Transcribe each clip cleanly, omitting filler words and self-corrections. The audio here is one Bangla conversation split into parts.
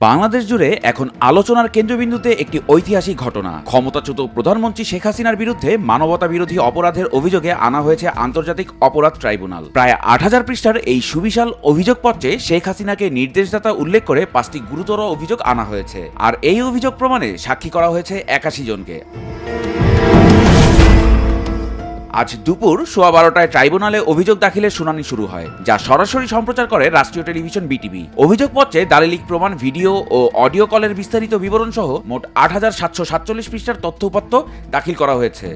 বাংলাদেশ জুড়ে এখন আলোচনার কেন্দ্রবিন্দুতে একটি ঐতিহাসিক ঘটনা। ক্ষমতাচ্যুত প্রধানমন্ত্রী শেখ হাসিনার বিরুদ্ধে মানবতা বিরোধী অপরাধের অভিযোগে আনা হয়েছে আন্তর্জাতিক অপরাধ ট্রাইব্যুনাল। প্রায় ৮,০০০ পৃষ্ঠার এই সুবিশাল অভিযোগপত্রে শেখ হাসিনাকে নির্দেশদাতা উল্লেখ করে ৫টি গুরুতর অভিযোগ আনা হয়েছে। আর এই অভিযোগ প্রমাণে সাক্ষী করা হয়েছে ৮১ জনকে। আজ দুপুর 12:15টায় ট্রাইব্যুনালে অভিযোগ দাখিলের শুনানি শুরু হয়, যা সরাসরি সম্প্রচার করে রাষ্ট্রীয় টেলিভিশন বিটিভি। অভিযোগপত্রে দালিলিক প্রমাণ, ভিডিও ও অডিও কলের বিস্তারিত বিবরণ সহ মোট ৮,৭৪৭ পৃষ্ঠার তথ্য উপাত্ত দাখিল করা হয়েছে।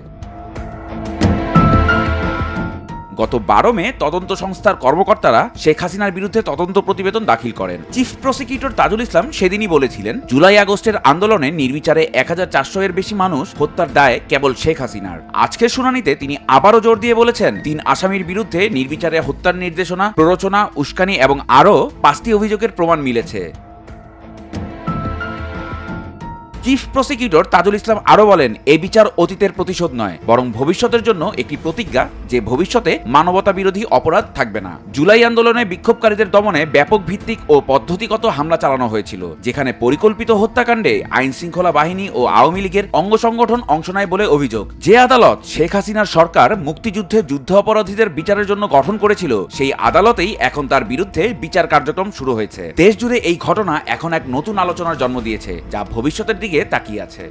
গত ১২ মে তদন্ত সংস্থার কর্মকর্তারা শেখ হাসিনার বিরুদ্ধে তদন্ত প্রতিবেদন দাখিল করেন। চিফ প্রসিকিউটর তাজুল ইসলাম সেদিনই বলেছিলেন, জুলাই আগস্টের আন্দোলনে নির্বিচারে ১,৪০০ এর বেশি মানুষ হত্যার দায় কেবল শেখ হাসিনার। আজকের শুনানিতে তিনি আবারও জোর দিয়ে বলেছেন, ৩ আসামির বিরুদ্ধে নির্বিচারে হত্যার নির্দেশনা, প্ররোচনা, উস্কানি এবং আরও ৫টি অভিযোগের প্রমাণ মিলেছে। চিফ প্রসিকিউটর তাজুল ইসলাম আরও বলেন, এই বিচার অতীতের প্রতিশোধ নয়, বরং ভবিষ্যতের জন্য একটি প্রতিজ্ঞা যে ভবিষ্যতে মানবতা বিরোধী অপরাধ থাকবে না। জুলাই আন্দোলনে বিক্ষোভকারীদের দমনে ব্যাপক ভিত্তিক ও পদ্ধতিগত হামলা চালানো হয়েছিল, যেখানে পরিকল্পিত হত্যাকাণ্ডে আইন শৃঙ্খলা বাহিনী ও আওয়ামী লীগের অঙ্গ সংগঠন অংশ নেয় বলে অভিযোগ। যে আদালত শেখ হাসিনার সরকার মুক্তিযুদ্ধে যুদ্ধাপরাধীদের বিচারের জন্য গঠন করেছিল, সেই আদালতেই এখন তার বিরুদ্ধে বিচার কার্যক্রম শুরু হয়েছে। দেশ জুড়ে এই ঘটনা এখন এক নতুন আলোচনার জন্ম দিয়েছে, যা ভবিষ্যতের দিকে তাকিয়ে আছে।